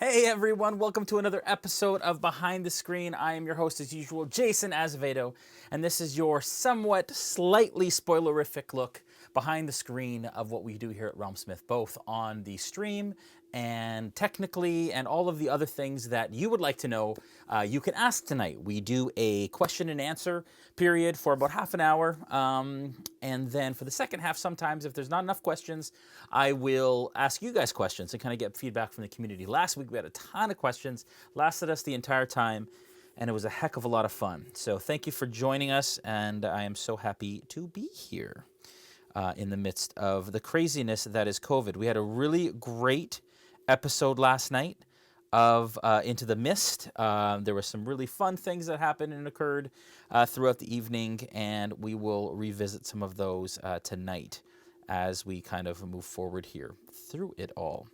Hey everyone, welcome to another episode of Behind the Screen. I am your host as usual, Jason Azevedo, and this is your somewhat slightly spoilerific look behind the screen of what we do here at RealmSmith, both on the stream and technically and all of the other things that you would like to know. You can ask tonight. We do a question and answer period for about half an hour, and then for the second half, sometimes if there's not enough questions, I will ask you guys questions and kind of get feedback from the community. Last week we had a ton of questions, lasted us the entire time, and it was a heck of a lot of fun. So thank you for joining us, and I am so happy to be here in the midst of the craziness that is COVID. We had a really great episode last night of Into the Mist. There were some really fun things that happened and occurred throughout the evening, and we will revisit some of those tonight as we kind of move forward here through it all.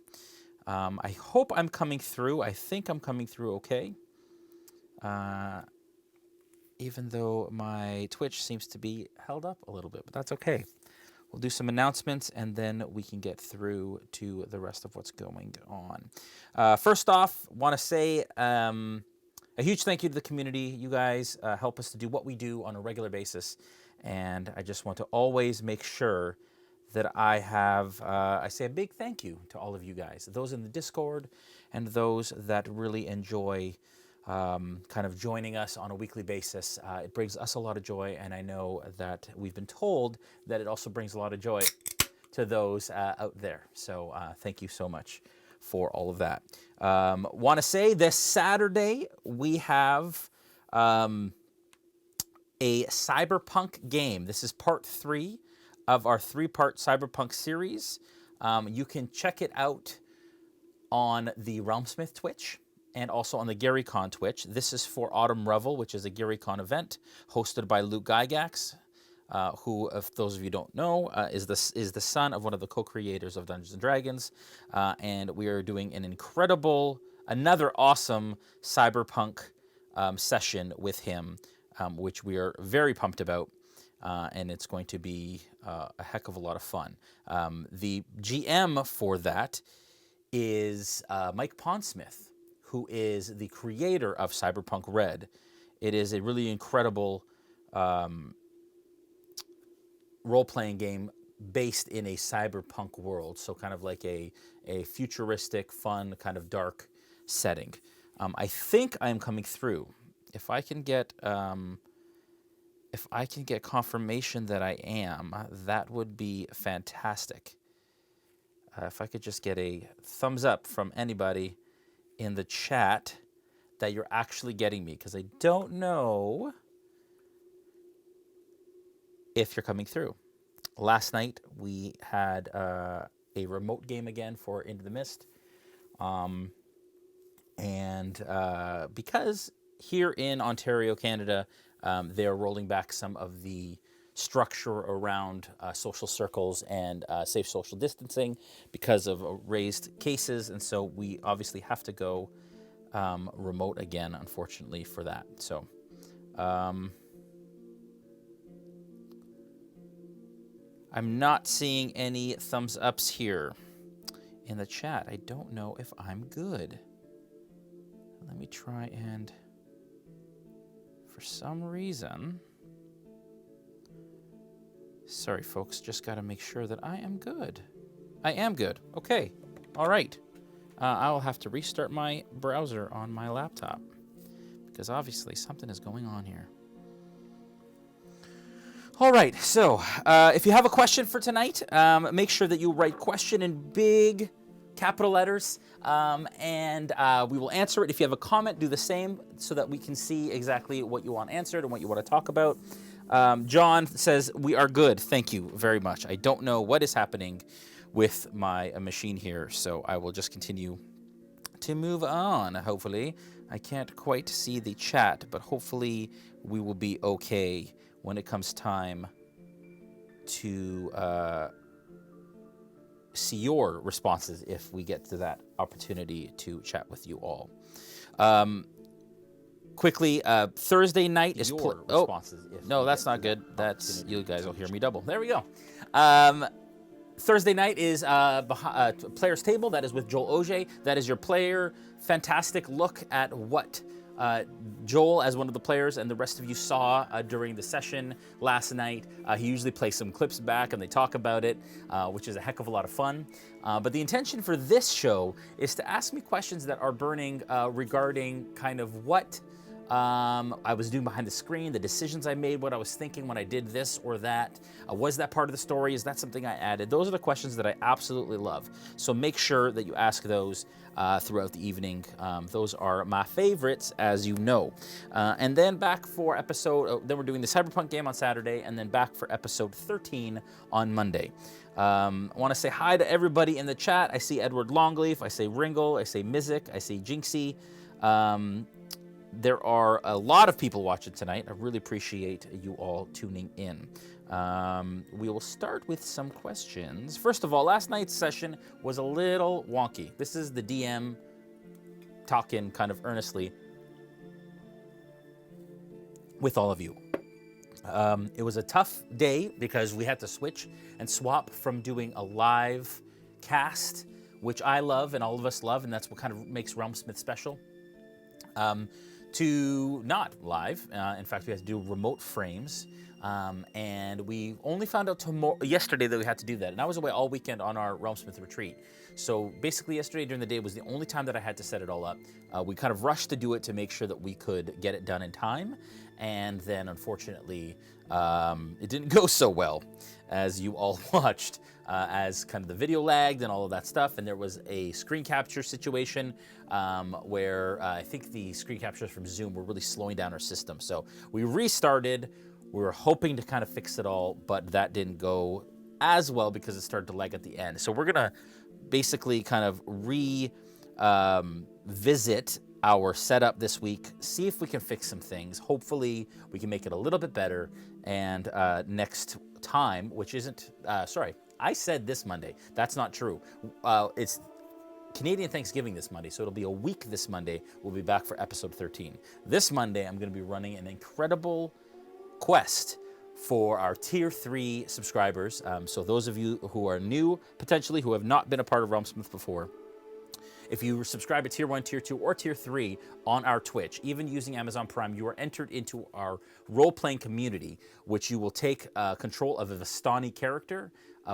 I hope I'm coming through. I think I'm coming through okay. Even though my Twitch seems to be held up a little bit, but that's okay. We'll do some announcements, and then we can get through to the rest of what's going on. First off, want to say a huge thank you to the community. You guys help us to do what we do on a regular basis, and I just want to always make sure that I say a big thank you to all of you guys, those in the Discord and those that really enjoy kind of joining us on a weekly basis. It brings us a lot of joy, and I know that we've been told that it also brings a lot of joy to those out there. So thank you so much for all of that. Want to say this Saturday we have a cyberpunk game. This is part 3 of our 3-part cyberpunk series. You can check it out on the RealmSmith Twitch and also on the GaryCon Twitch. This is for Autumn Revel, which is a GaryCon event hosted by Luke Gygax, who, if those of you don't know, is the son of one of the co-creators of Dungeons & Dragons. And we are doing another awesome cyberpunk session with him, which we are very pumped about. And it's going to be a heck of a lot of fun. The GM for that is Mike Pondsmith, who is the creator of Cyberpunk Red. It is a really incredible role-playing game based in a cyberpunk world, so kind of like a futuristic, fun, kind of dark setting. I think I'm coming through. If I can get confirmation that I am, that would be fantastic. If I could just get a thumbs up from anybody in the chat that you're actually getting me, because I don't know if you're coming through. Last night we had a remote game again for Into the Mist, and because here in Ontario, Canada, they are rolling back some of the structure around social circles and safe social distancing because of raised cases, and so we obviously have to go remote again, unfortunately, for that. So I'm not seeing any thumbs ups here in the chat. I don't know if I'm good. Let me try, and for some reason, sorry folks, just got to make sure that I am good. I am good. Okay. All right. I'll have to restart my browser on my laptop because obviously something is going on here. All right. So if you have a question for tonight, make sure that you write question in big capital letters, and we will answer it. If you have a comment, do the same so that we can see exactly what you want answered and what you want to talk about. John says, we are good. Thank you very much. I don't know what is happening with my machine here, so I will just continue to move on, hopefully. I can't quite see the chat, but hopefully we will be okay when it comes time to see your responses if we get to that opportunity to chat with you all. Quickly, Thursday night is responses. No, that's not good. That's, you guys will hear me double. There we go. Thursday night is Player's Table. That is with Joel Auger. That is your player. Fantastic look at what Joel, as one of the players, and the rest of you saw during the session last night. He usually plays some clips back and they talk about it, which is a heck of a lot of fun. But the intention for this show is to ask me questions that are burning regarding kind of what I was doing behind the screen, the decisions I made, what I was thinking when I did this or that. Was that part of the story? Is that something I added? Those are the questions that I absolutely love. So make sure that you ask those throughout the evening. Those are my favorites, as you know. And then back for then we're doing the Cyberpunk game on Saturday, and then back for episode 13 on Monday. I want to say hi to everybody in the chat. I see Edward Longleaf, I say Ringle, I say Mizik, I see Jinxie. There are a lot of people watching tonight. I really appreciate you all tuning in. We will start with some questions. First of all, last night's session was a little wonky. This is the DM talking kind of earnestly with all of you. It was a tough day because we had to switch and swap from doing a live cast, which I love and all of us love, and that's what kind of makes RealmSmith special, to not live. In fact, we had to do remote frames, and we only found out yesterday that we had to do that. And I was away all weekend on our RealmSmith retreat. So basically yesterday during the day was the only time that I had to set it all up. We kind of rushed to do it to make sure that we could get it done in time. And then unfortunately, it didn't go so well, as you all watched, as kind of the video lagged and all of that stuff. And there was a screen capture situation where I think the screen captures from Zoom were really slowing down our system. So we restarted. We were hoping to kind of fix it all, but that didn't go as well because it started to lag at the end. So we're gonna basically kind of visit our setup this week, see if we can fix some things. Hopefully we can make it a little bit better. And next time, which isn't, sorry, I said this Monday. That's not true. It's Canadian Thanksgiving this Monday, so it'll be a week this Monday. We'll be back for episode 13. This Monday, I'm going to be running an incredible quest for our Tier 3 subscribers. So those of you who are new, potentially, who have not been a part of RealmSmith before, if you subscribe to Tier 1, Tier 2, or Tier 3 on our Twitch, even using Amazon Prime, you are entered into our role-playing community, which you will take control of a Vistani character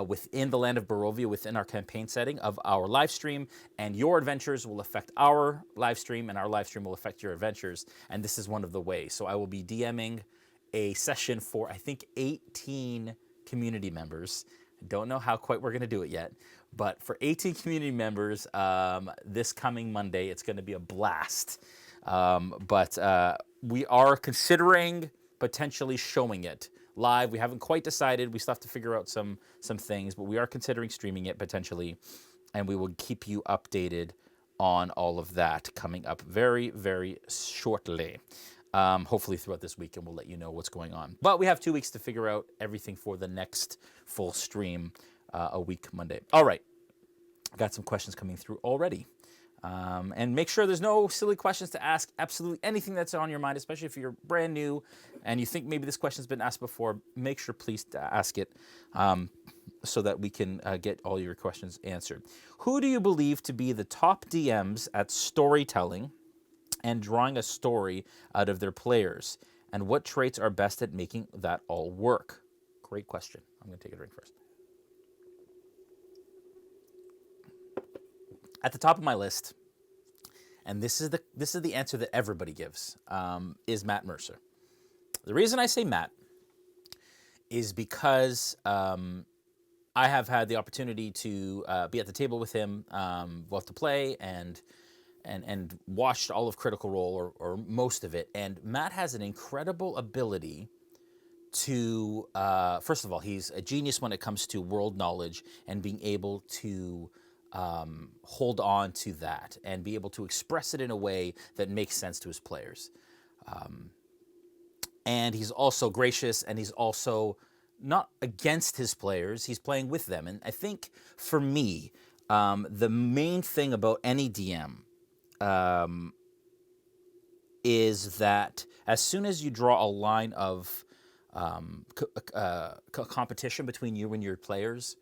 within the land of Barovia, within our campaign setting of our live stream, and your adventures will affect our live stream, and our live stream will affect your adventures, and this is one of the ways. So I will be DMing a session for, I think, 18 community members. I don't know how quite we're going to do it yet, but for 18 community members, this coming Monday, it's going to be a blast. But we are considering potentially showing it live. We haven't quite decided. We still have to figure out some things, but we are considering streaming it potentially, and we will keep you updated on all of that coming up very, very shortly. Hopefully throughout this week, and we'll let you know what's going on. But we have 2 weeks to figure out everything for the next full stream, a week Monday. All right, got some questions coming through already. And make sure there's no silly questions to ask. Absolutely anything that's on your mind, especially if you're brand new and you think maybe this question's been asked before, make sure please to ask it so that we can get all your questions answered. Who do you believe to be the top DMs at storytelling and drawing a story out of their players? And what traits are best at making that all work? Great question. I'm going to take a drink first. At the top of my list, and this is the answer that everybody gives, is Matt Mercer. The reason I say Matt is because I have had the opportunity to be at the table with him, both to play and watched all of Critical Role or most of it. And Matt has an incredible ability to, first of all, he's a genius when it comes to world knowledge and being able to hold on to that and be able to express it in a way that makes sense to his players. And he's also gracious, and he's also not against his players. He's playing with them. And I think for me, the main thing about any DM is that as soon as you draw a line of competition between you and your players,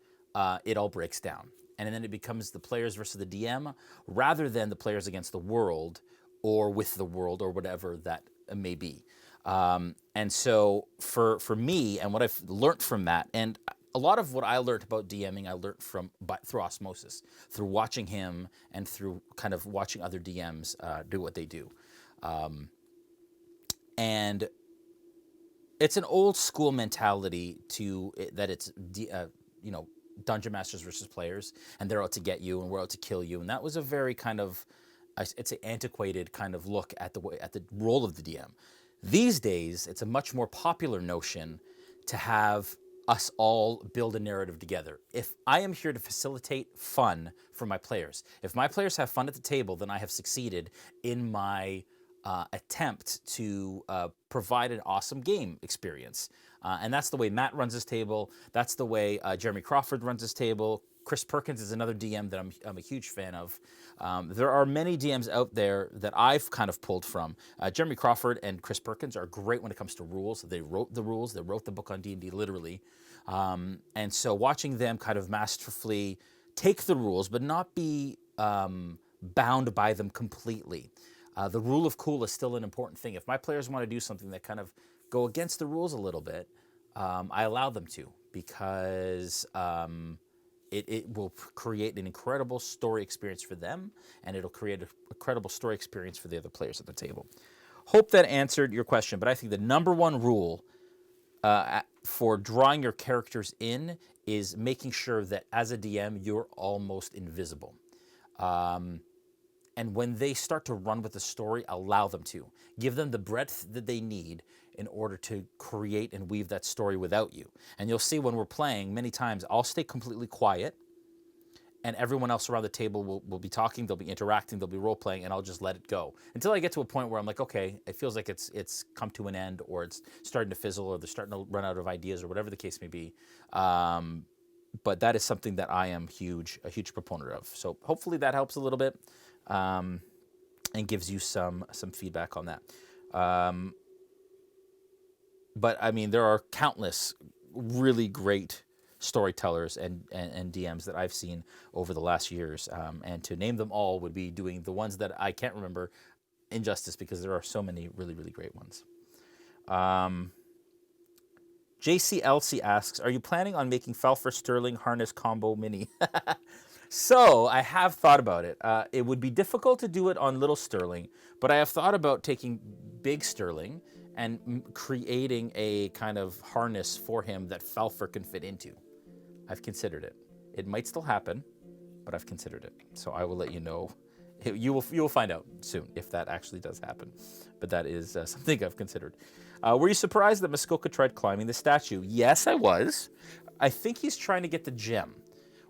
it all breaks down. And then it becomes the players versus the DM rather than the players against the world or with the world or whatever that may be. And so for me, and what I've learned from that, and a lot of what I learned about DMing, I learned through osmosis, through watching him and through kind of watching other DMs do what they do. And it's an old school mentality that it's dungeon masters versus players, and they're out to get you and we're out to kill you. And that was a very kind of, it's an antiquated kind of look at the role of the DM. These days, it's a much more popular notion to have us all build a narrative together. If I am here to facilitate fun for my players, if my players have fun at the table, then I have succeeded in my attempt to provide an awesome game experience. And that's the way Matt runs his table. That's the way Jeremy Crawford runs his table. Chris Perkins is another DM that I'm a huge fan of. There are many DMs out there that I've kind of pulled from. Jeremy Crawford and Chris Perkins are great when it comes to rules. They wrote the rules. They wrote the book on D&D literally. And so watching them kind of masterfully take the rules, but not be bound by them completely. The rule of cool is still an important thing. If my players want to do something that kind of go against the rules a little bit, I allow them to, because it will create an incredible story experience for them, and it'll create an incredible story experience for the other players at the table. Hope that answered your question, but I think the number one rule for drawing your characters in is making sure that as a DM, you're almost invisible. And when they start to run with the story, allow them to. Give them the breadth that they need in order to create and weave that story without you. And you'll see when we're playing, many times I'll stay completely quiet, and everyone else around the table will be talking, they'll be interacting, they'll be role-playing, and I'll just let it go. Until I get to a point where I'm like, okay, it feels like it's come to an end, or it's starting to fizzle, or they're starting to run out of ideas, or whatever the case may be. But that is something that I am a huge proponent of. So hopefully that helps a little bit. And gives you some feedback on that. But I mean, there are countless really great storytellers and DMs that I've seen over the last years. And to name them all would be doing the ones that I can't remember injustice, because there are so many really, really great ones. JCLC asks, are you planning on making Falfer Sterling harness combo mini? So I have thought about it. It would be difficult to do it on little Sterling, but I have thought about taking big Sterling and creating a kind of harness for him that Falfer can fit into. I've considered it. It might still happen, but I've considered it. So I will let you know. You will find out soon if that actually does happen. But that is something I've considered. Were you surprised that Muskoka tried climbing the statue? Yes, I was. I think he's trying to get the gem,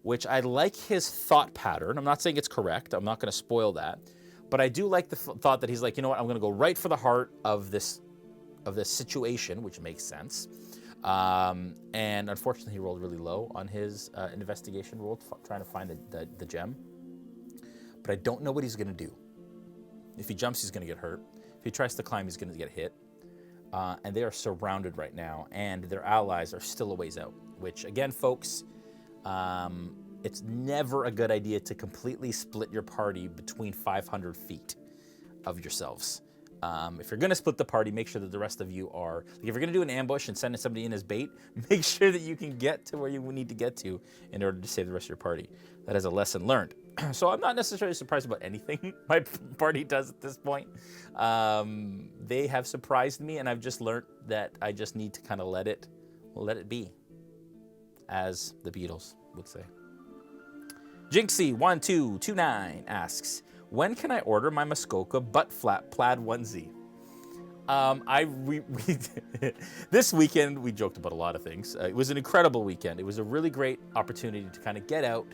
which I like his thought pattern. I'm not saying it's correct. I'm not going to spoil that. But I do like the thought that he's like, you know what, I'm going to go right for the heart of this situation, which makes sense. And unfortunately, he rolled really low on his investigation roll, trying to find the gem. But I don't know what he's going to do. If he jumps, he's going to get hurt. If he tries to climb, he's going to get hit. And they are surrounded right now, and their allies are still a ways out, which, again, folks, it's never a good idea to completely split your party between 500 feet of yourselves. If you're going to split the party, make sure that the rest of you are, like, if you're going to do an ambush and send somebody in as bait, make sure that you can get to where you need to get to in order to save the rest of your party. That is a lesson learned. So I'm not necessarily surprised about anything my party does at this point. They have surprised me, and I've just learned that I just need to kind of let it be, as the Beatles would say. Jinxie1229 asks, when can I order my Muskoka butt flap plaid onesie? This weekend, we joked about a lot of things. It was an incredible weekend. It was a really great opportunity to kind of get out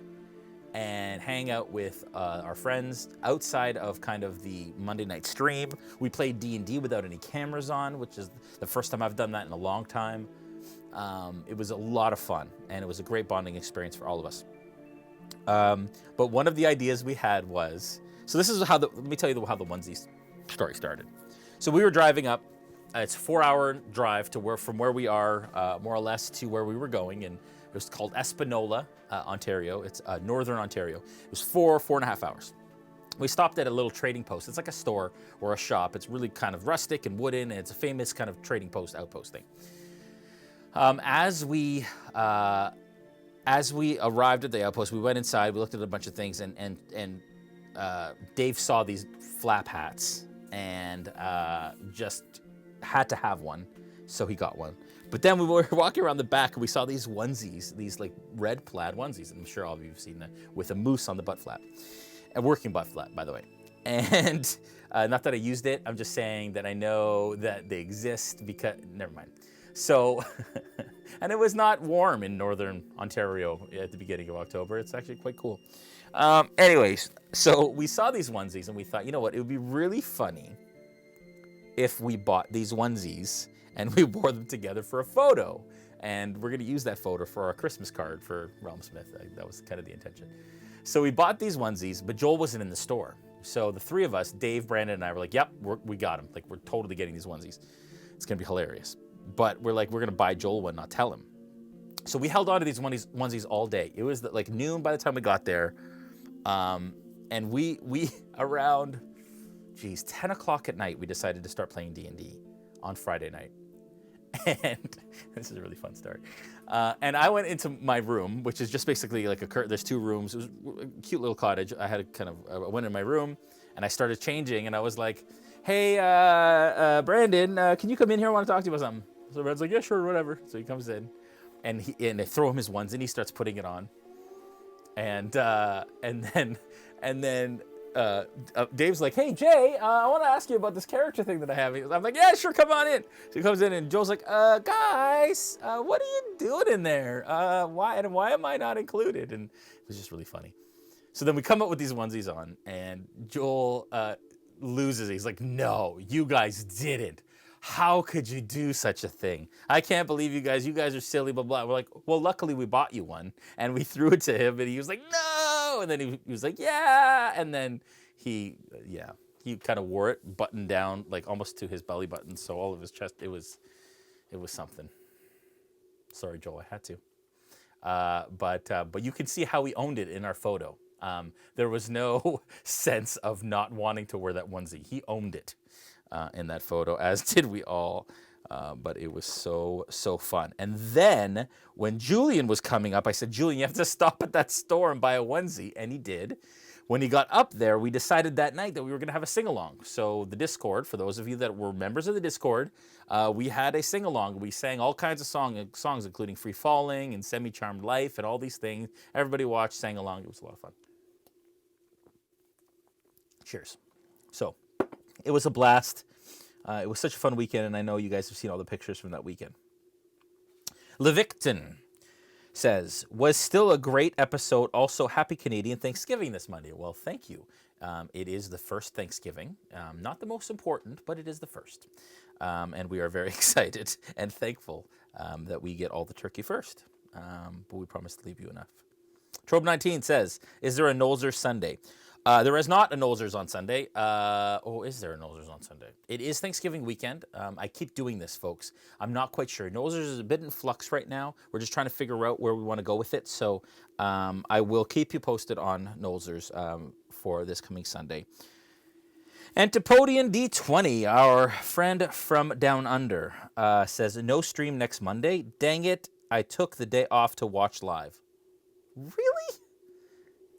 and hang out with our friends outside of kind of the Monday night stream. We played D&D without any cameras on, which is the first time I've done that in a long time. It was a lot of fun, and it was a great bonding experience for all of us. But one of the ideas we had was, so this is let me tell you how the onesie story started. So we were driving up. It's a 4-hour drive from where we are, more or less, to where we were going. And It was called Espanola, Ontario. It's northern Ontario. It was 4.5 hours. We stopped at a little trading post. It's like a store or a shop. It's really kind of rustic and wooden, and it's a famous kind of trading post, outpost thing. As we arrived at the outpost, we went inside. We looked at a bunch of things, and Dave saw these flap hats and just had to have one, so he got one. But then we were walking around the back, and we saw these onesies, these like red plaid onesies. And I'm sure all of you have seen that, with a moose on the butt flap. A working butt flap, by the way. And not that I used it, I'm just saying that I know that they exist because, never mind. So, and it was not warm in northern Ontario at the beginning of October. It's actually quite cool. Anyways, so we saw these onesies and we thought, you know what, it would be really funny if we bought these onesies and we wore them together for a photo. And we're going to use that photo for our Christmas card for RealmSmith. That was kind of the intention. So we bought these onesies, but Joel wasn't in the store. So the three of us, Dave, Brandon, and I were like, yep, we got them. Like, we're totally getting these onesies. It's going to be hilarious. But we're like, we're going to buy Joel one, not tell him. So we held on to these onesies all day. It was like noon by the time we got there. And we around, 10 o'clock at night, we decided to start playing D&D on Friday night. And this is a really fun story. And I went into my room, which is just basically like there's two rooms. It was a cute little cottage. I had I went in my room and I started changing and I was like, hey, Brandon, can you come in here? I want to talk to you about something. So Brandon's like, yeah, sure, whatever. So he comes in and they throw him his onesie and he starts putting it on. And then Dave's like, hey, Jay, I want to ask you about this character thing that I have. I'm like, yeah, sure, come on in. So he comes in, and Joel's like, guys, what are you doing in there? Why am I not included? And it was just really funny. So then we come up with these onesies on, and Joel loses it. He's like, no, you guys didn't. How could you do such a thing? I can't believe you guys are silly, blah, blah. We're like, well, luckily we bought you one. And we threw it to him, and he was like, no. And then he was like, yeah. And then he kind of wore it buttoned down, like almost to his belly button. So all of his chest, it was something. Sorry, Joel, I had to. But you can see how he owned it in our photo. There was no sense of not wanting to wear that onesie. He owned it. In that photo, as did we all. But it was so fun. And then when Julian was coming up, I said, Julian, you have to stop at that store and buy a onesie. And he did. When he got up there, we decided that night that we were going to have a sing-along. So the Discord, for those of you that were members of the Discord, we had a sing-along. We sang all kinds of songs, including Free Falling and Semi-Charmed Life and all these things. Everybody watched, sang along. It was a lot of fun. Cheers. So it was a blast. It was such a fun weekend, and I know you guys have seen all the pictures from that weekend. Levicton says, was still a great episode. Also, happy Canadian Thanksgiving this Monday. Well, thank you. It is the first Thanksgiving. Not the most important, but it is the first. And we are very excited and thankful that we get all the turkey first. But we promise to leave you enough. Trobe19 says, is there a Nolzers Sunday? There is not a Nolzers on Sunday. Is there a Nolzers on Sunday? It is Thanksgiving weekend. I keep doing this, folks. I'm not quite sure. Nolzers is a bit in flux right now. We're just trying to figure out where we want to go with it. So I will keep you posted on Nolzers for this coming Sunday. Antipodian D20, our friend from Down Under, says, no stream next Monday. Dang it, I took the day off to watch live. Really?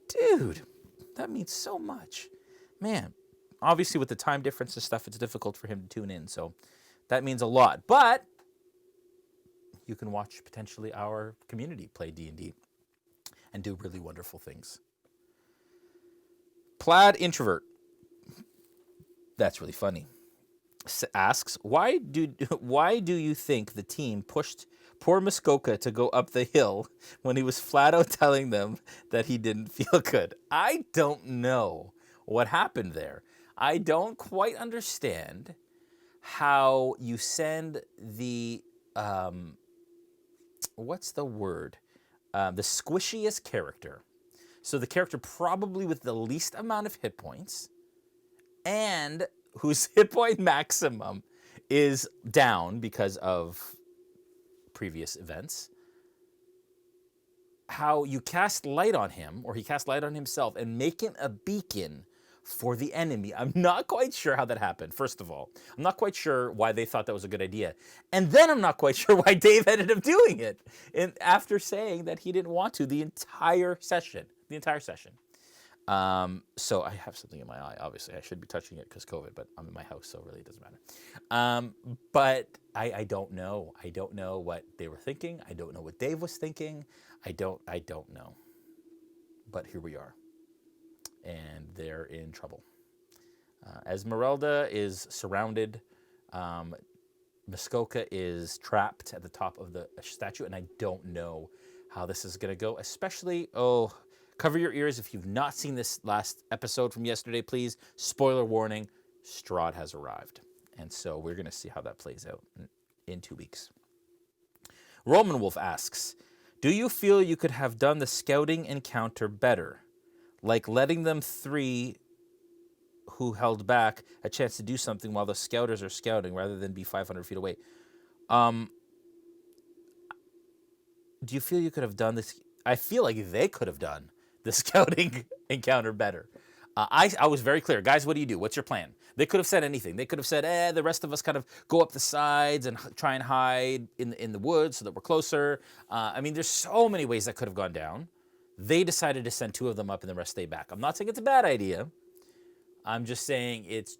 Dude. That means so much. Man, obviously with the time difference and stuff, it's difficult for him to tune in. So that means a lot. But you can watch potentially our community play D&D and do really wonderful things. Plaid Introvert. That's really funny. Asks, why do you think the team pushed poor Muskoka to go up the hill when he was flat out telling them that he didn't feel good? I don't know what happened there. I don't quite understand how you send the, what's the word? The squishiest character. So the character probably with the least amount of hit points and whose hit point maximum is down because of previous events, how you cast light on him, or he casts light on himself, and make him a beacon for the enemy. I'm not quite sure how that happened, first of all. I'm not quite sure why they thought that was a good idea. And then I'm not quite sure why Dave ended up doing it, after saying that he didn't want to the entire session. So I have something in my eye. Obviously, I should be touching it because COVID, but I'm in my house, so really it doesn't matter. But I don't know. I don't know what they were thinking. I don't know what Dave was thinking. I don't know. But here we are, and they're in trouble. Esmeralda is surrounded. Muskoka is trapped at the top of the statue, and I don't know how this is going to go, especially, cover your ears if you've not seen this last episode from yesterday, please. Spoiler warning, Strahd has arrived. And so we're going to see how that plays out in 2 weeks. Roman Wolf asks, do you feel you could have done the scouting encounter better? Like letting them three who held back a chance to do something while the scouters are scouting rather than be 500 feet away. Do you feel you could have done this? I feel like they could have done the scouting encounter better. I was very clear. Guys, what do you do? What's your plan? They could have said anything. They could have said, the rest of us kind of go up the sides and try and hide in the woods so that we're closer. There's so many ways that could have gone down. They decided to send 2 of them up and the rest stay back. I'm not saying it's a bad idea. I'm just saying it's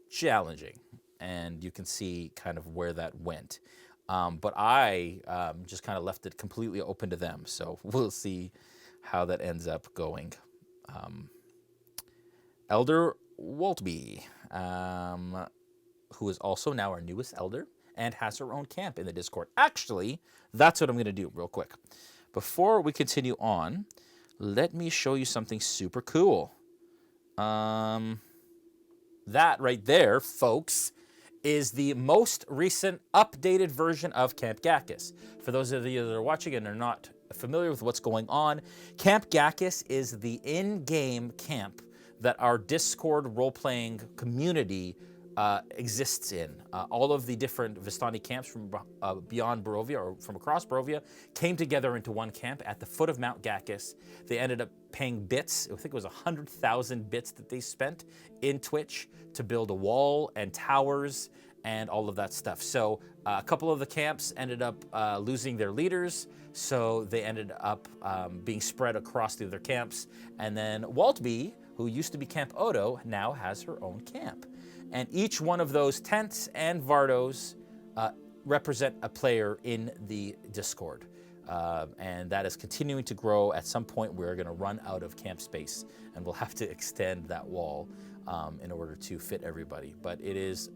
challenging. And you can see kind of where that went. But I just kind of left it completely open to them. So we'll see how that ends up going. Elder Waltby, who is also now our newest elder and has her own camp in the Discord. Actually, that's what I'm going to do real quick. Before we continue on, let me show you something super cool. That right there, folks, is the most recent updated version of Camp Gakus. For those of you that are watching and are not familiar with what's going on, Camp Gakus is the in-game camp that our Discord role-playing community exists in. All of the different Vistani camps from beyond Barovia, or from across Barovia, came together into one camp at the foot of Mount Gakus. They ended up paying bits. I think it was 100,000 bits that they spent in Twitch to build a wall and towers and all of that stuff. So a couple of the camps ended up losing their leaders, so they ended up being spread across the other camps. And then Waltby, who used to be Camp Odo, now has her own camp. And each one of those tents and Vardos represent a player in the Discord. And that is continuing to grow. At some point, we're going to run out of camp space, and we'll have to extend that wall in order to fit everybody. But it is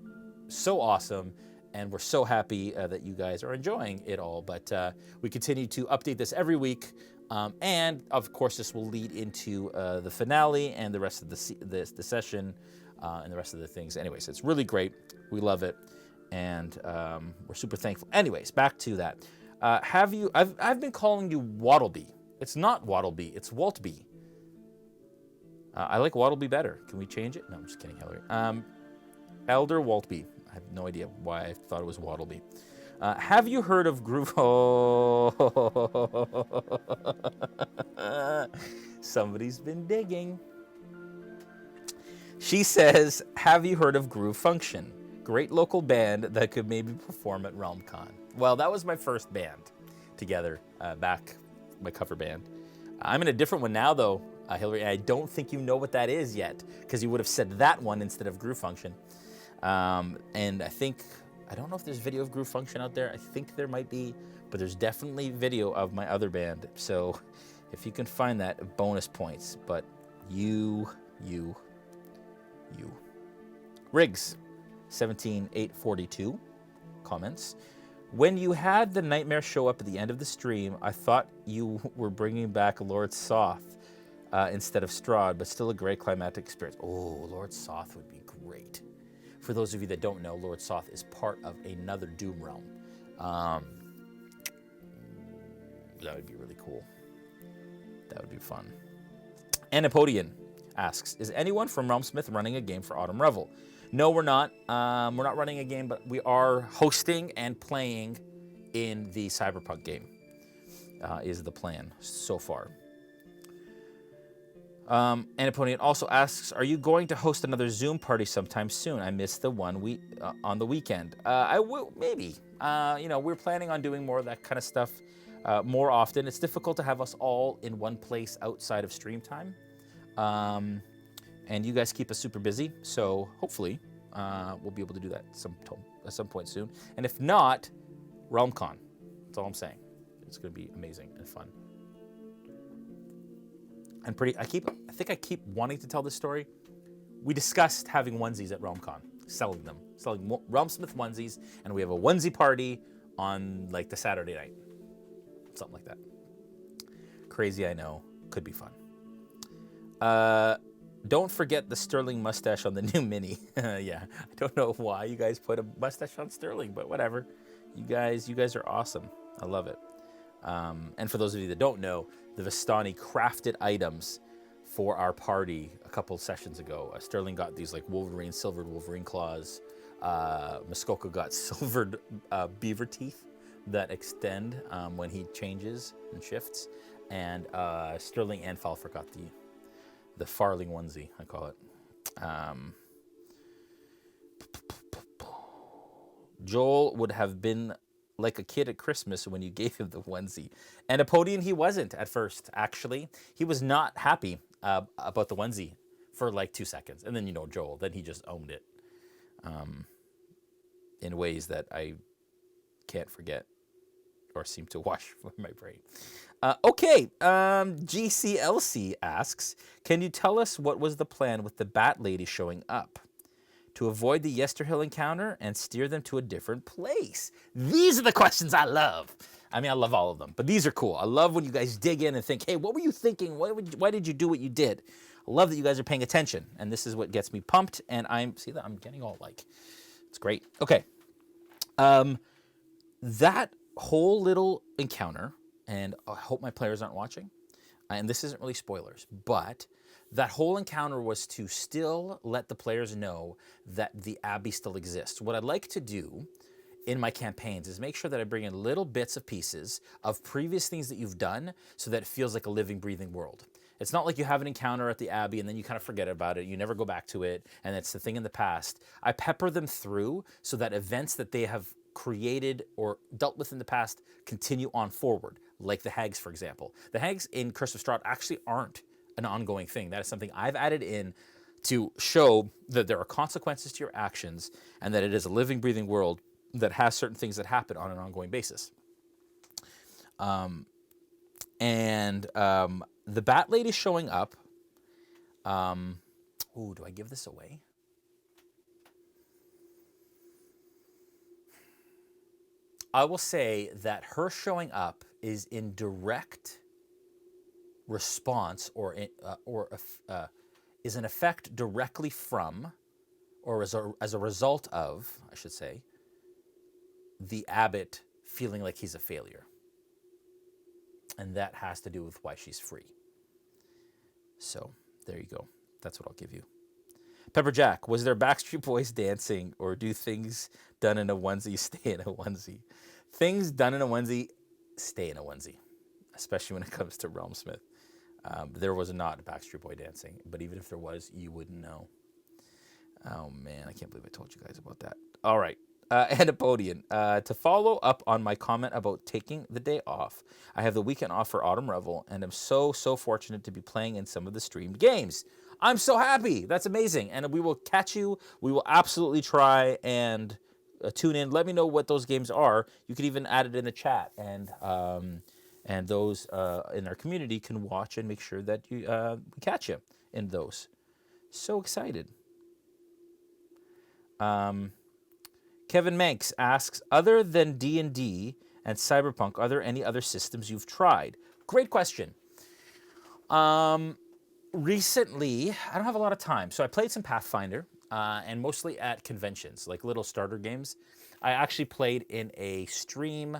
so awesome, and we're so happy that you guys are enjoying it all. But we continue to update this every week. And, of course, this will lead into the finale and the rest of the session and the rest of the things. Anyways, it's really great. We love it, and we're super thankful. Anyways, back to that. I've been calling you Waddleby. It's not Waddleby. It's Waltby. I like Waddleby better. Can we change it? No, I'm just kidding, Hillary. Elder Waltby. I have no idea why I thought it was Waddleby. Have you heard of Groove? Oh, somebody's been digging. She says, have you heard of Groove Function? Great local band that could maybe perform at RealmCon. Well, that was my first band together, back, my cover band. I'm in a different one now, though, Hillary, and I don't think you know what that is yet, because you would have said that one instead of Groove Function. And I don't know if there's video of Groove Function out there. I think there might be, but there's definitely video of my other band. So if you can find that, bonus points. But you. Riggs, 17842, comments. When you had the nightmare show up at the end of the stream, I thought you were bringing back Lord Soth instead of Strahd, but still a great climactic experience. Oh, Lord Soth would be great. For those of you that don't know, Lord Soth is part of another Doom realm. That would be really cool. That would be fun. Anapodian asks, is anyone from RealmSmith running a game for Autumn Revel? No, we're not. We're not running a game, but we are hosting and playing in the Cyberpunk game. is the plan so far. Anaponian also asks, are you going to host another Zoom party sometime soon? I missed the one on the weekend. I will, maybe. We're planning on doing more of that kind of stuff more often. It's difficult to have us all in one place outside of stream time. And you guys keep us super busy, so hopefully we'll be able to do that at some point soon. And if not, RealmCon. That's all I'm saying. It's going to be amazing and fun. And I think I keep wanting to tell this story. We discussed having onesies at RealmCon, selling RealmSmith onesies, and we have a onesie party on like the Saturday night. Something like that. Crazy, I know. Could be fun. Don't forget the Sterling mustache on the new Mini. Yeah, I don't know why you guys put a mustache on Sterling, but whatever. You guys are awesome. I love it. And for those of you that don't know, the Vistani crafted items for our party a couple sessions ago. Sterling got these like silvered Wolverine claws. Muskoka got silvered beaver teeth that extend when he changes and shifts. And Sterling and Falfer got the Farling onesie, I call it. Joel would have been like a kid at Christmas when you gave him the onesie. And Apodian, he wasn't at first, actually. He was not happy about the onesie for like 2 seconds. And then, Joel, then he just owned it in ways that I can't forget or seem to wash from my brain. Okay, GCLC asks, can you tell us what was the plan with the Bat Lady showing up? To avoid the Yesterhill encounter and steer them to a different place? These are the questions I love. I mean, I love all of them, but these are cool. I love when you guys dig in and think, hey, what were you thinking? Why did you do what you did? I love that you guys are paying attention, and this is what gets me pumped, and I'm getting all like, it's great. Okay. That whole little encounter, and I hope my players aren't watching, and this isn't really spoilers, but that whole encounter was to still let the players know that the Abbey still exists. What I'd like to do in my campaigns is make sure that I bring in little bits of pieces of previous things that you've done so that it feels like a living, breathing world. It's not like you have an encounter at the Abbey and then you kind of forget about it, you never go back to it, and it's the thing in the past. I pepper them through so that events that they have created or dealt with in the past continue on forward, like the hags, for example. The hags in Curse of Strahd actually aren't an ongoing thing. That is something I've added in to show that there are consequences to your actions and that it is a living, breathing world that has certain things that happen on an ongoing basis. The Bat Lady showing up. Do I give this away? I will say that her showing up is in direct response is an effect directly from, or as a result of, I should say, the abbot feeling like he's a failure. And that has to do with why she's free. So there you go. That's what I'll give you. Pepper Jack, was there Backstreet Boys dancing, or do things done in a onesie stay in a onesie? Things done in a onesie stay in a onesie, especially when it comes to RealmSmith. There was not Backstreet Boy dancing, but even if there was, you wouldn't know. Oh man, I can't believe I told you guys about that. All right, Anapodian, to follow up on my comment about taking the day off, I have the weekend off for Autumn Revel, and I'm so fortunate to be playing in some of the streamed games. I'm so happy. That's amazing. And we will catch you. We will absolutely try and tune in. Let me know what those games are. You could even add it in the chat, and those in our community can watch and make sure that we catch you in those. So excited. Kevin Manx asks, other than D&D and Cyberpunk, are there any other systems you've tried? Great question. Recently, I don't have a lot of time, so I played some Pathfinder, and mostly at conventions, like little starter games. I actually played in a stream,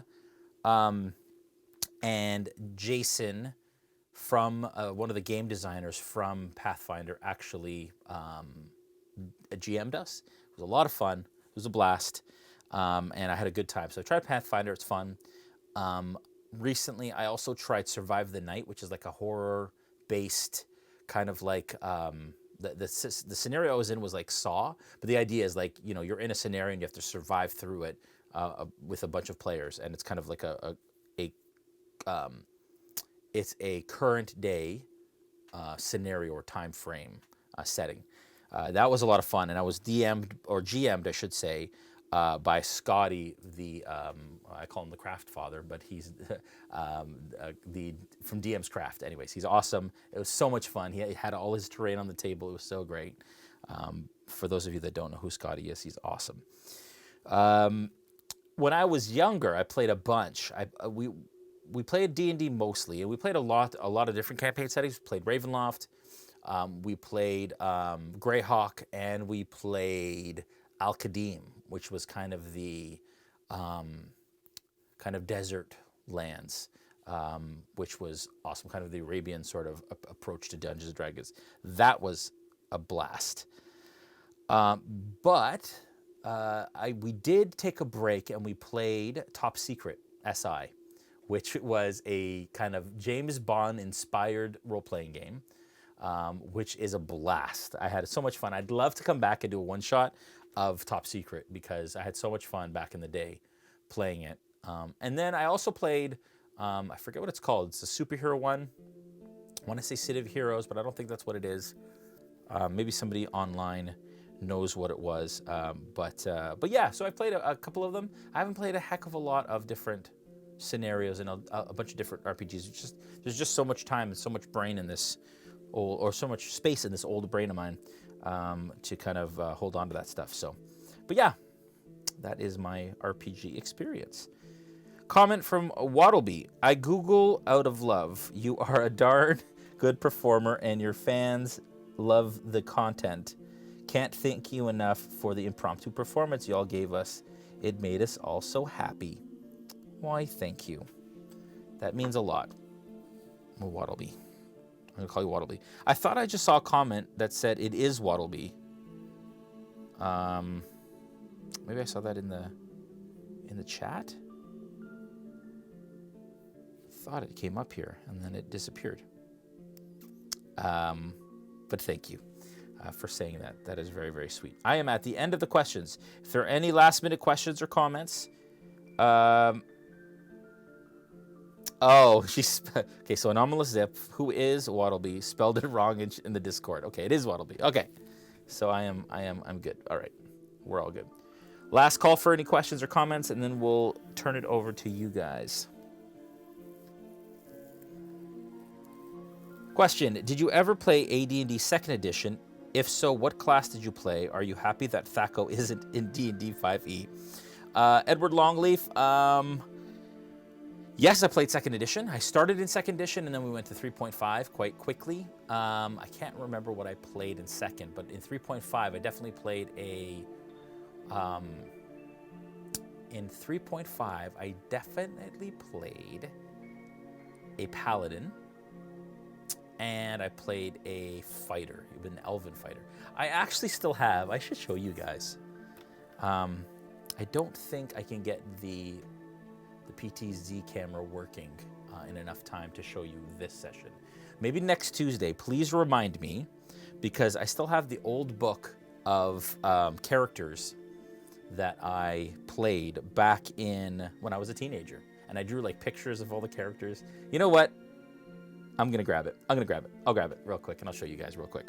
and Jason from one of the game designers from Pathfinder actually GM'd us. It was a lot of fun. It was a blast, and I had a good time. So I tried Pathfinder. It's fun. Recently, I also tried Survive the Night, which is like a horror-based kind of like the scenario I was in was like Saw, but the idea is like, you know, you're in a scenario and you have to survive through it with a bunch of players, and it's kind of like it's a current day scenario or time frame setting. That was a lot of fun, and I was DM'd or GM'd, I should say, by Scotty, the I call him the Craft Father, but he's the from DM's Craft. Anyways, he's awesome. It was so much fun. He had all his terrain on the table. It was so great. For those of you that don't know who Scotty is, he's awesome. When I was younger, I played a bunch. We played D&D mostly, and we played a lot of different campaign settings. We played Ravenloft, we played Greyhawk, and we played Al-Qadim, which was kind of the kind of desert lands, which was awesome, kind of the Arabian sort of approach to Dungeons & Dragons. That was a blast. But we did take a break, and we played Top Secret SI, which was a kind of James Bond-inspired role-playing game, which is a blast. I had so much fun. I'd love to come back and do a one-shot of Top Secret because I had so much fun back in the day playing it. And then I also played, I forget what it's called. It's a superhero one. I want to say City of Heroes, but I don't think that's what it is. Maybe somebody online knows what it was. But yeah, so I played a couple of them. I haven't played a heck of a lot of different scenarios and a bunch of different RPGs. There's just so much time and so much brain in this, or so much space in this old brain of mine to kind of hold on to that stuff. So, but yeah, that is my RPG experience. Comment from Waddleby. I Google out of love. You are a darn good performer and your fans love the content. Can't thank you enough for the impromptu performance y'all gave us. It made us all so happy. Why, thank you. That means a lot. Waddleby. I'm going to call you Waddleby. I thought I just saw a comment that said it is Waddleby. Maybe I saw that in the chat. Thought it came up here and then it disappeared. But thank you for saying that. That is very, very sweet. I am at the end of the questions. If there are any last minute questions or comments, she's okay. So Anomalous Zip, who is Waddleby, spelled it wrong in the Discord. Okay, it is Waddleby. Okay, so I'm good. All right, we're all good. Last call for any questions or comments, and then we'll turn it over to you guys. Question: did you ever play AD&D 2nd Edition? If so, what class did you play? Are you happy that Thaco isn't in D&D 5e? Edward Longleaf. Yes, I played 2nd Edition. I started in 2nd Edition, and then we went to 3.5 quite quickly. I can't remember what I played in 2nd, but in 3.5, I definitely played in 3.5, I definitely played a Paladin. And I played a fighter, an elven fighter. I actually still have, I should show you guys. I don't think I can get the PTZ camera working in enough time to show you this session. Maybe next Tuesday, please remind me, because I still have the old book of characters that I played back in when I was a teenager. And I drew like pictures of all the characters. You know what? I'm going to grab it. I'll grab it real quick, and I'll show you guys real quick.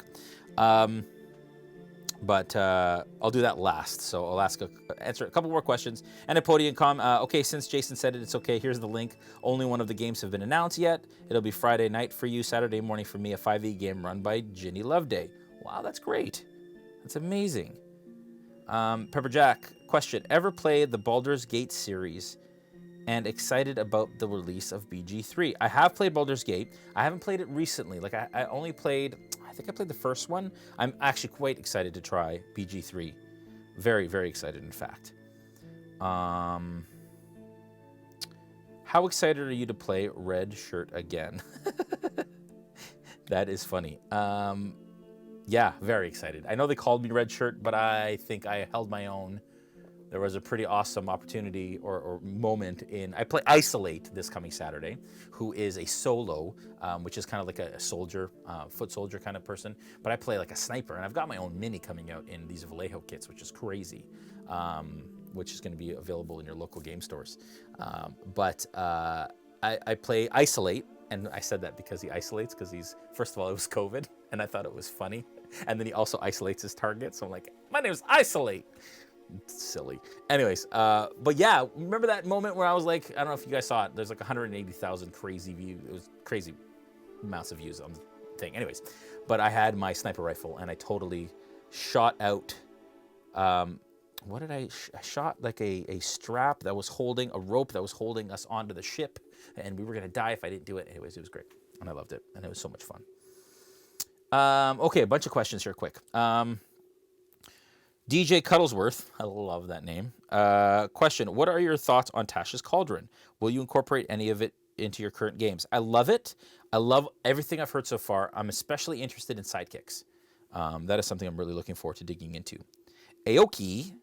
But I'll do that last. So I'll answer a couple more questions. And a podium okay, since Jason said it, it's okay. Here's the link. Only one of the games have been announced yet. It'll be Friday night for you, Saturday morning for me, a 5e game run by Ginny Loveday. Wow, that's great. That's amazing. Pepperjack, question. Ever played the Baldur's Gate series and excited about the release of BG3? I have played Baldur's Gate. I haven't played it recently. Like I only played, I think I played the first one. I'm actually quite excited to try BG3. Very, very excited, in fact. How excited are you to play Red Shirt again? That is funny. Yeah, very excited. I know they called me Red Shirt, but I think I held my own. there was a pretty awesome opportunity or moment I play Isolate this coming Saturday, who is a solo, which is kind of like a soldier, foot soldier kind of person. But I play like a sniper, and I've got my own mini coming out in these Vallejo kits, which is crazy, which is going to be available in your local game stores. I play Isolate, and I said that because he isolates, because first of all, it was COVID, and I thought it was funny. And then he also isolates his target, so I'm like, my name is Isolate. It's silly. Anyways, but yeah, remember that moment where I was like, I don't know if you guys saw it, there's like 180,000 crazy views. It was crazy amounts of views on the thing. Anyways, but I had my sniper rifle, and I totally shot out, what did I shot like a strap that was holding, a rope that was holding us onto the ship, and we were going to die if I didn't do it. Anyways, it was great, and I loved it, and it was so much fun. Okay, a bunch of questions here quick. DJ Cuddlesworth, I love that name. Question, what are your thoughts on Tasha's Cauldron? Will you incorporate any of it into your current games? I love it. I love everything I've heard so far. I'm especially interested in sidekicks. That is something I'm really looking forward to digging into. Aoki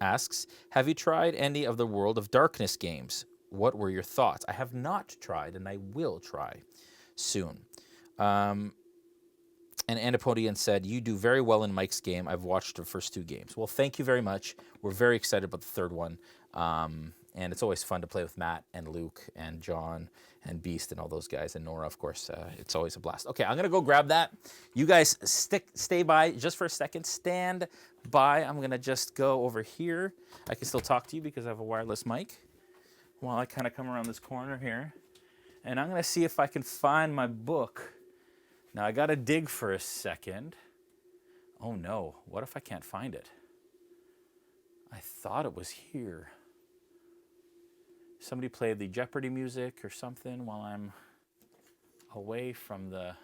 asks, have you tried any of the World of Darkness games? What were your thoughts? I have not tried, and I will try soon. And Anapodian said, you do very well in Mike's game. I've watched the first 2 games. Well, thank you very much. We're very excited about the third one. And it's always fun to play with Matt and Luke and John and Beast and all those guys. And Nora, of course. It's always a blast. Okay, I'm going to go grab that. You guys stay by just for a second. Stand by. I'm going to just go over here. I can still talk to you because I have a wireless mic while I kind of come around this corner here. And I'm going to see if I can find my book. Now, I got to dig for a second. Oh, no. What if I can't find it? I thought it was here. Somebody played the Jeopardy music or something while I'm away from the...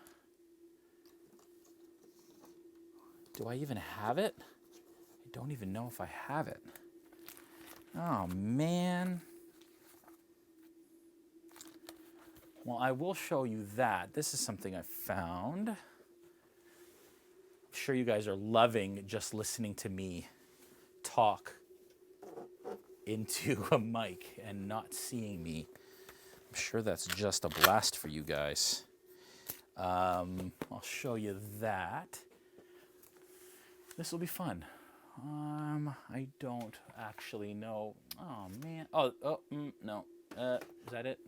Do I even have it? I don't even know if I have it. Oh, man. Well, I will show you that. This is something I found. I'm sure you guys are loving just listening to me talk into a mic and not seeing me. I'm sure that's just a blast for you guys. I'll show you that. This will be fun. I don't actually know. Oh, man. No. Is that it?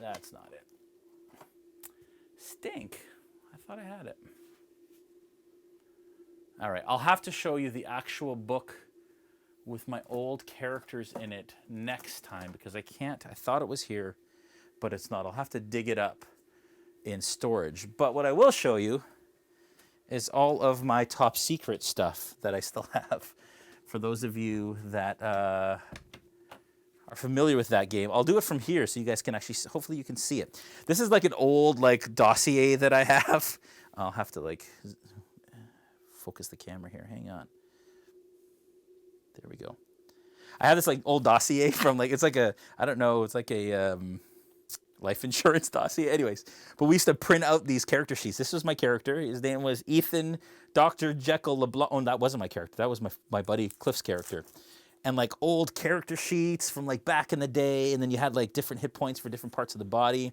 That's not it. Stink. I thought I had it. All right, I'll have to show you the actual book with my old characters in it next time because I can't. I thought it was here, but it's not. I'll have to dig it up in storage. But what I will show you is all of my top secret stuff that I still have. For those of you that are familiar with that game, I'll do it from here so you guys can actually, hopefully you can see it. This is like an old dossier that I have. I'll have to focus the camera here. Hang on. There we go. I have this old dossier from it's like a, I don't know, it's like a life insurance dossier. Anyways, but we used to print out these character sheets. This was my character. His name was Ethan Dr. Jekyll LeBlanc. Oh, that wasn't my character. That was my buddy Cliff's character. And old character sheets from back in the day. And then you had different hit points for different parts of the body.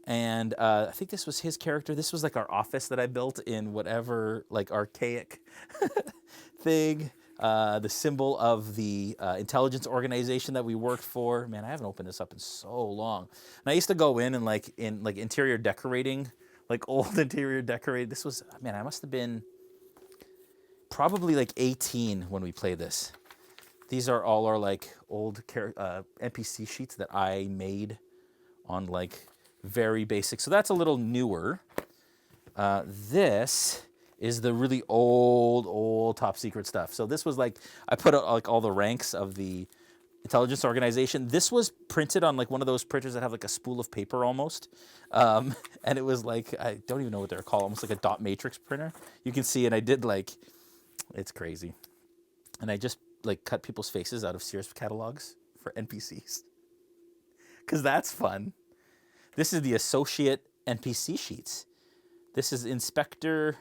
And I think this was his character. This was our office that I built in whatever archaic thing. The symbol of the intelligence organization that we worked for. Man, I haven't opened this up in so long. And I used to go in and in interior decorating, old interior decorating. This was, man, I must have been probably 18 when we played this. These are all our old NPC sheets that I made on very basic. So that's a little newer. This is the really old top secret stuff. So this was I put out all the ranks of the intelligence organization. This was printed on one of those printers that have a spool of paper almost. And it was I don't even know what they're called, almost like a dot matrix printer. You can see, and I did it's crazy. And I just cut people's faces out of Sears catalogs for NPCs. Cause that's fun. This is the associate NPC sheets. This is Inspector.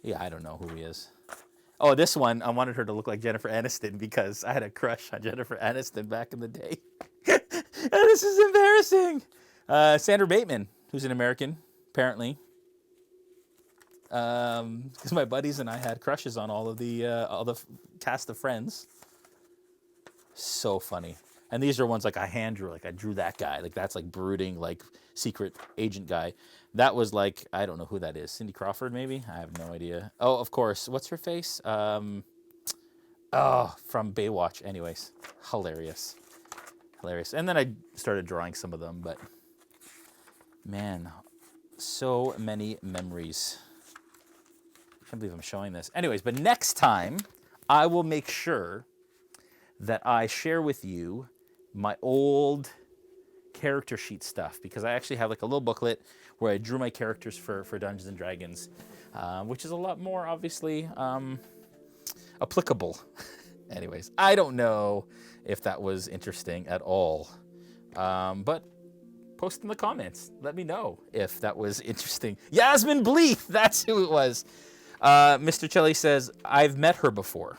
Yeah, I don't know who he is. Oh, this one, I wanted her to look like Jennifer Aniston because I had a crush on Jennifer Aniston back in the day. This is embarrassing. Sandra Bateman, who's an American, apparently. Because my buddies and I had crushes on all the cast of Friends. So funny. And these are ones like I hand drew, like I drew that guy. Like that's like brooding, like secret agent guy. That was like, I don't know who that is. Cindy Crawford, maybe? I have no idea. Oh, of course. What's her face? From Baywatch. Anyways, hilarious. Hilarious. And then I started drawing some of them, but man, so many memories. I can't believe I'm showing this. Anyways, but next time I will make sure that I share with you my old character sheet stuff, because I actually have like a little booklet where I drew my characters for Dungeons and Dragons, which is a lot more obviously applicable. Anyways, I don't know if that was interesting at all, but post in the comments. Let me know if that was interesting. Yasmin Bleeth, that's who it was. Mr. Chelly says, I've met her before.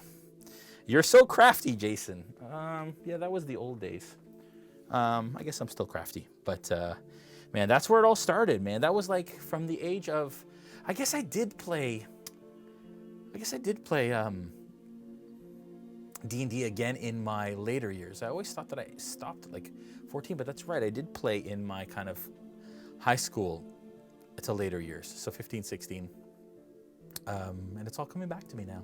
You're so crafty, Jason. Yeah, that was the old days. I guess I'm still crafty, but man, that's where it all started, man. That was like from the age of, I guess I did play D&D again in my later years. I always thought that I stopped at like 14, but that's right. I did play in my kind of high school to later years, so 15, 16. And it's all coming back to me now.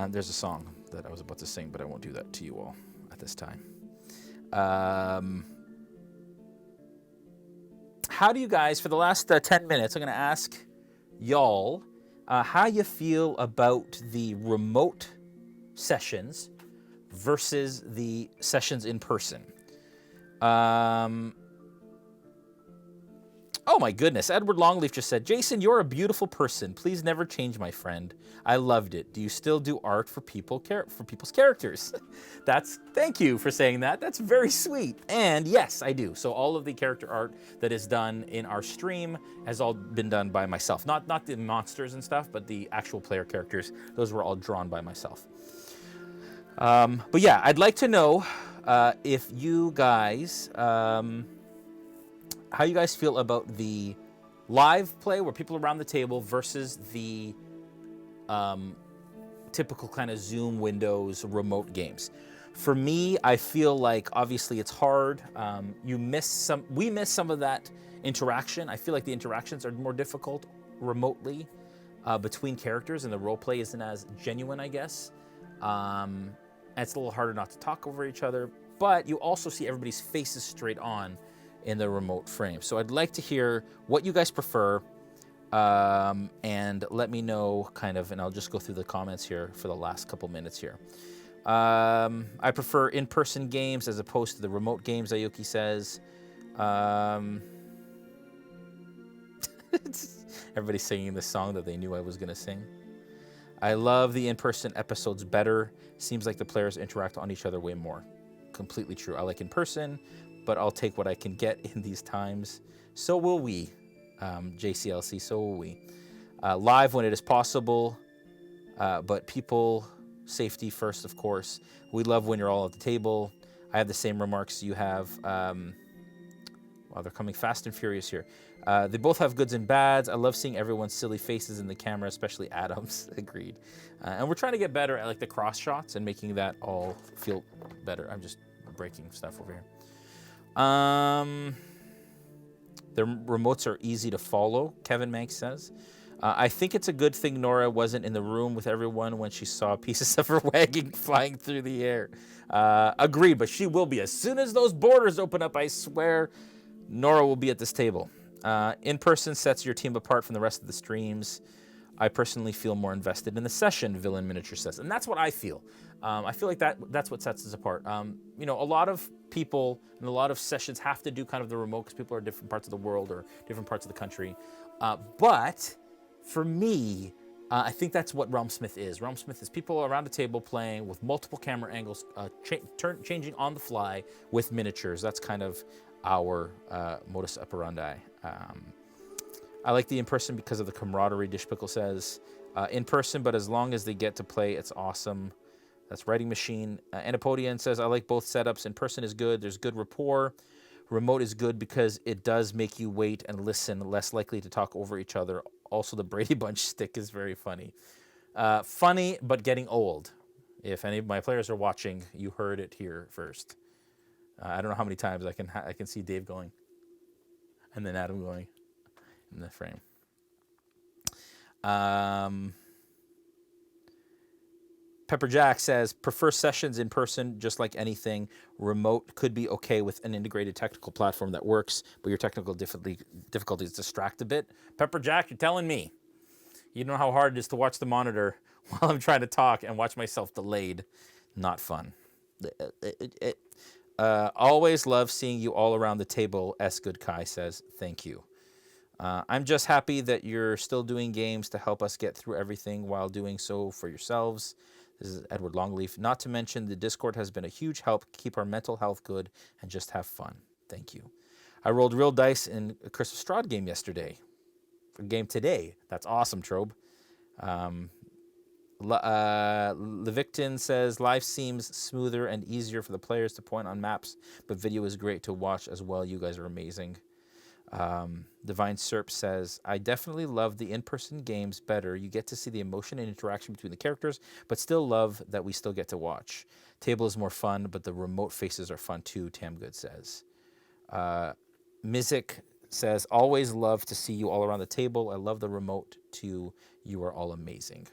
There's a song that I was about to sing, but I won't do that to you all at this time. How do you guys, for the last 10 minutes, I'm going to ask y'all how you feel about the remote sessions versus the sessions in person. Oh my goodness, Edward Longleaf just said, Jason, you're a beautiful person. Please never change, my friend. I loved it. Do you still do art for people's characters? Thank you for saying that. That's very sweet. And yes, I do. So all of the character art that is done in our stream has all been done by myself. Not the monsters and stuff, but the actual player characters. Those were all drawn by myself. But yeah, I'd like to know if you guys... how you guys feel about the live play where people are around the table versus the typical kind of Zoom Windows remote games. For me, I feel like obviously it's hard. We miss some of that interaction. I feel like the interactions are more difficult remotely between characters, and the role play isn't as genuine, I guess. And it's a little harder not to talk over each other, but you also see everybody's faces straight on in the remote frame. So I'd like to hear what you guys prefer, and let me know kind of, and I'll just go through the comments here for the last couple minutes here. I prefer in-person games as opposed to the remote games, Aoki says. Everybody's singing the song that they knew I was going to sing. I love the in-person episodes better. Seems like the players interact on each other way more. Completely true. I like in-person, but I'll take what I can get in these times. So will we, JCLC, so will we. Live when it is possible, but people, safety first, of course. We love when you're all at the table. I have the same remarks you have. Wow, they're coming fast and furious here. They both have goods and bads. I love seeing everyone's silly faces in the camera, especially Adam's. Agreed. And we're trying to get better at like the cross shots and making that all feel better. I'm just breaking stuff over here. The remotes are easy to follow, Kevin Manx says. I think it's a good thing Nora wasn't in the room with everyone when she saw pieces of her wagon flying through the air. Agreed, but she will be. As soon as those borders open up, I swear, Nora will be at this table. In-person sets your team apart from the rest of the streams. I personally feel more invested in the session, Villain Miniature says. And that's what I feel. I feel like that's what sets us apart. You know, a lot of people and a lot of sessions have to do kind of the remote because people are in different parts of the world or different parts of the country. But for me, I think that's what RealmSmith is. RealmSmith is people around a table playing with multiple camera angles, changing on the fly with miniatures. That's kind of our modus operandi. I like the in-person because of the camaraderie, Dishpickle says. in person, but as long as they get to play, it's awesome. That's Writing Machine. Anapodian says, I like both setups. In person is good. There's good rapport. Remote is good because it does make you wait and listen, less likely to talk over each other. Also, the Brady Bunch stick is very funny. Funny, but getting old. If any of my players are watching, you heard it here first. I don't know how many times I can see Dave going, and then Adam going in the frame. Pepper Jack says, prefer sessions in person, just like anything. Remote could be okay with an integrated technical platform that works, but your technical difficulties distract a bit. Pepper Jack, you're telling me. You know how hard it is to watch the monitor while I'm trying to talk and watch myself delayed. Not fun. Always love seeing you all around the table, S. Good Kai says. Thank you. I'm just happy that you're still doing games to help us get through everything while doing so for yourselves. This is Edward Longleaf. Not to mention the Discord has been a huge help keep our mental health good and just have fun. Thank you. I rolled real dice in a Curse of Strahd game yesterday. A game today. That's awesome, Trobe. Levicton says, life seems smoother and easier for the players to point on maps, but video is great to watch as well. You guys are amazing. Divine Serp says, I definitely love the in-person games better. You get to see the emotion and interaction between the characters, but still love that we still get to watch. Table is more fun, but the remote faces are fun too, Tamgood says. Mizik says, always love to see you all around the table. I love the remote too. You are all amazing.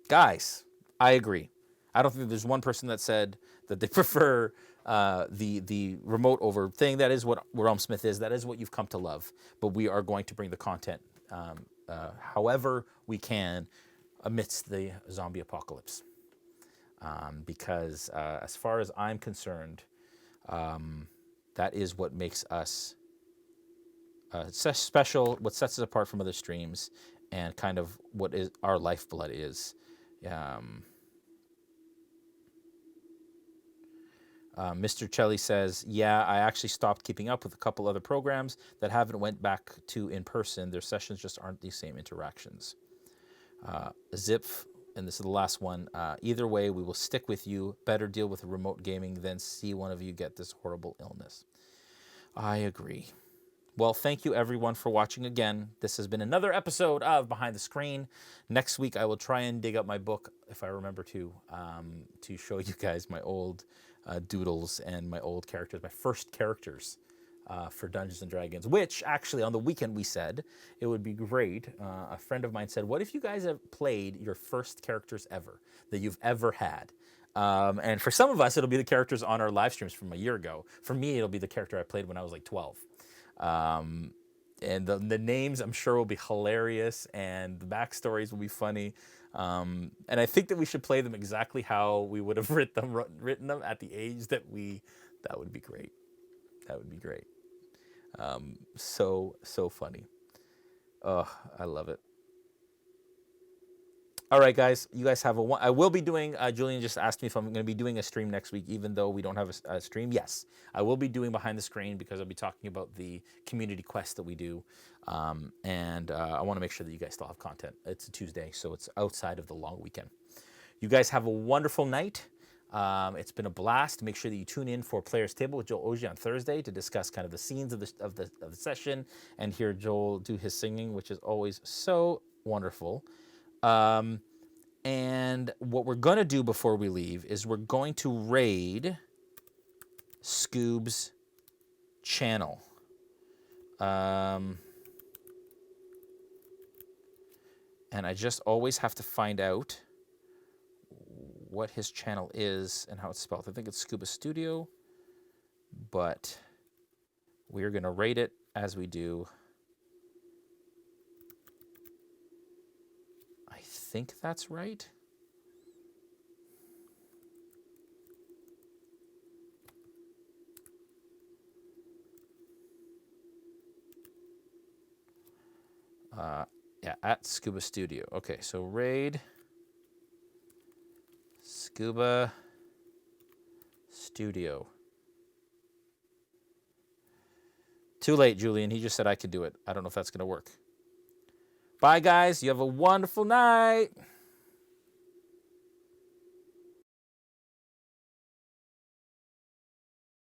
Guys, I agree. I don't think there's one person that said that they prefer the remote over thing. That is what RealmSmith is. That is what you've come to love. But we are going to bring the content however we can amidst the zombie apocalypse. Because as far as I'm concerned, that is what makes us special, what sets us apart from other streams, and kind of what is our lifeblood is. Mr. Chelly says, yeah, I actually stopped keeping up with a couple other programs that haven't went back to in person. Their sessions just aren't the same interactions. Zip, and this is the last one, either way, we will stick with you. Better deal with remote gaming than see one of you get this horrible illness. I agree. Well, thank you everyone for watching again. This has been another episode of Behind the Screen. Next week, I will try and dig up my book, if I remember to show you guys my old doodles and my old characters, my first characters for Dungeons & Dragons, which actually on the weekend we said it would be great. A friend of mine said, what if you guys have played your first characters ever that you've ever had? And for some of us, it'll be the characters on our live streams from a year ago. For me, it'll be the character I played when I was like 12. And the names, I'm sure, will be hilarious, and the backstories will be funny. And I think that we should play them exactly how we would have written them at the age that that would be great. That would be great. So funny. Oh, I love it. All right, guys, you guys have I will be doing, Julian just asked me if I'm going to be doing a stream next week, even though we don't have a stream. Yes, I will be doing Behind the Screen because I'll be talking about the community quest that we do. And I want to make sure that you guys still have content. It's a Tuesday, so it's outside of the long weekend. You guys have a wonderful night. It's been a blast. Make sure that you tune in for Players Table with Joel Oji on Thursday to discuss kind of the scenes of the session and hear Joel do his singing, which is always so wonderful. And what we're going to do before we leave is we're going to raid Scoob's channel. And I just always have to find out what his channel is and how it's spelled. I think it's Scuba Studio, but we're going to rate it as we do. I think that's right. Yeah, at Scuba Studio. Okay, so raid Scuba Studio. Too late, Julian. He just said I could do it. I don't know if that's going to work. Bye, guys. You have a wonderful night.